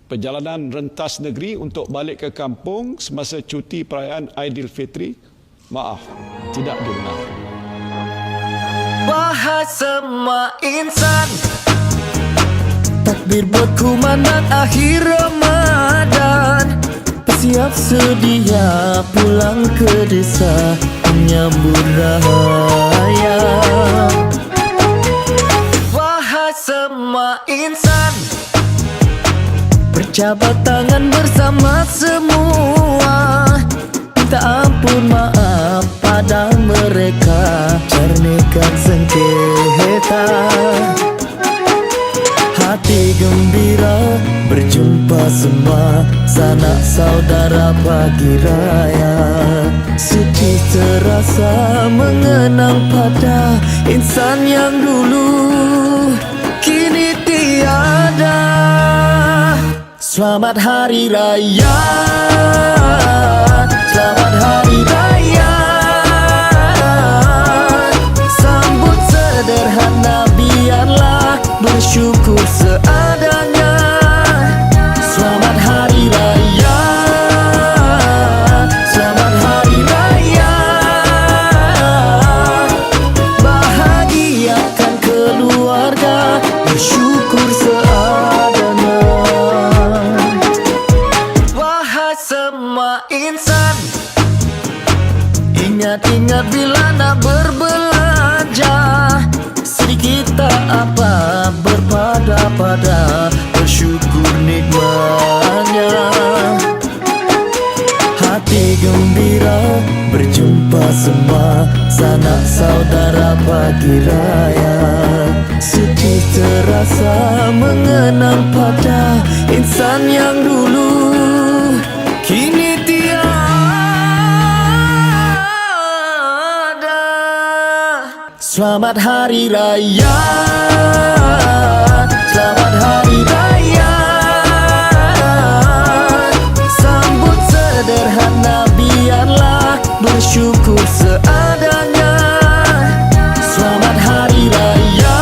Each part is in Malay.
perjalanan rentas negeri untuk balik ke kampung semasa cuti perayaan Aidilfitri, maaf, tidak dibenarkan. Wahai semua insan, takbir buat kumandang akhir Ramadan. Bersiap sedia pulang ke desa menyambut raya. Wahai semua insan, berjabat tangan bersama semua, minta ampun maaf pada mereka, jernihkan sengketa. Hati gembira berjumpa semua, sanak saudara pagi raya. Sedih terasa mengenang pada insan yang dulu kini tiada. Selamat Hari Raya, selamat Hari Raya. Sambut sederhana, biarlah bersyukur seadanya. Selamat Hari Raya, selamat Hari Raya. Bahagiakan keluarga, bersyukur seadanya. Wahai semua insan, ingat-ingat bila nak berbelanja, sedikit tak apa berpada-pada, bersyukur nikmatnya. Hati gembira berjumpa semua, sanak saudara pagi raya. Sedih terasa mengenang pada insan yang dulu kini tiada. Selamat Hari Raya, selamat Hari Raya. Sambut sederhana, biarlah bersyukur seadanya. Selamat Hari Raya,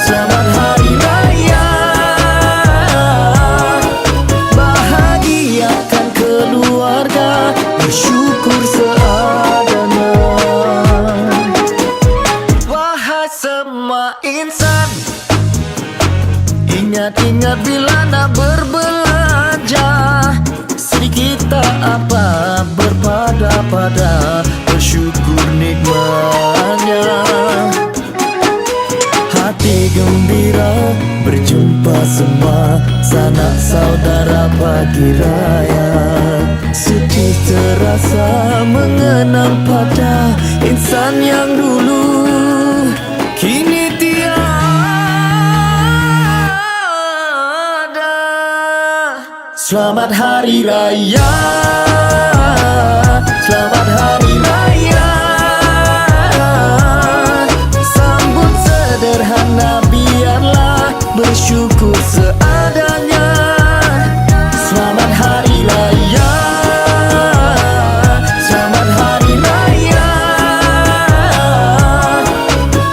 selamat Hari Raya. Bahagiakan keluarga, bersyukur seadanya. Wahai semua insan, ingat-ingat bila nak berbelanja, sedikit tak apa berpada-pada, bersyukur nikmatnya. Hati gembira berjumpa semua, sanak saudara pagi raya. Sedih terasa mengenang pada insan yang dulu kini tiada. Selamat Hari Raya, selamat Hari Raya. Sambut sederhana, biarlah bersyukur seadanya. Selamat Hari Raya, selamat Hari Raya.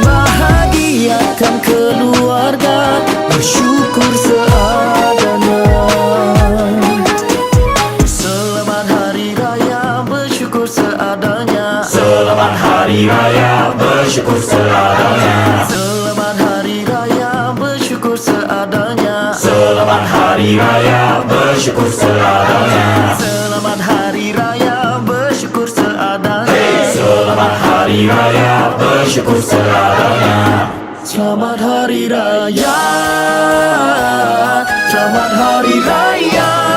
Bahagiakan keluarga, bersyukur seadanya. Selamat Hari Raya, bersyukur seadanya. Selamat Hari Raya, bersyukur seadanya. Selamat Hari Raya, bersyukur seadanya. Selamat Hari Raya, bersyukur seadanya. Selamat Hari Raya, bersyukur seadanya. Selamat Hari Raya, bersyukur seadanya. Selamat Hari Raya, selamat Hari Raya.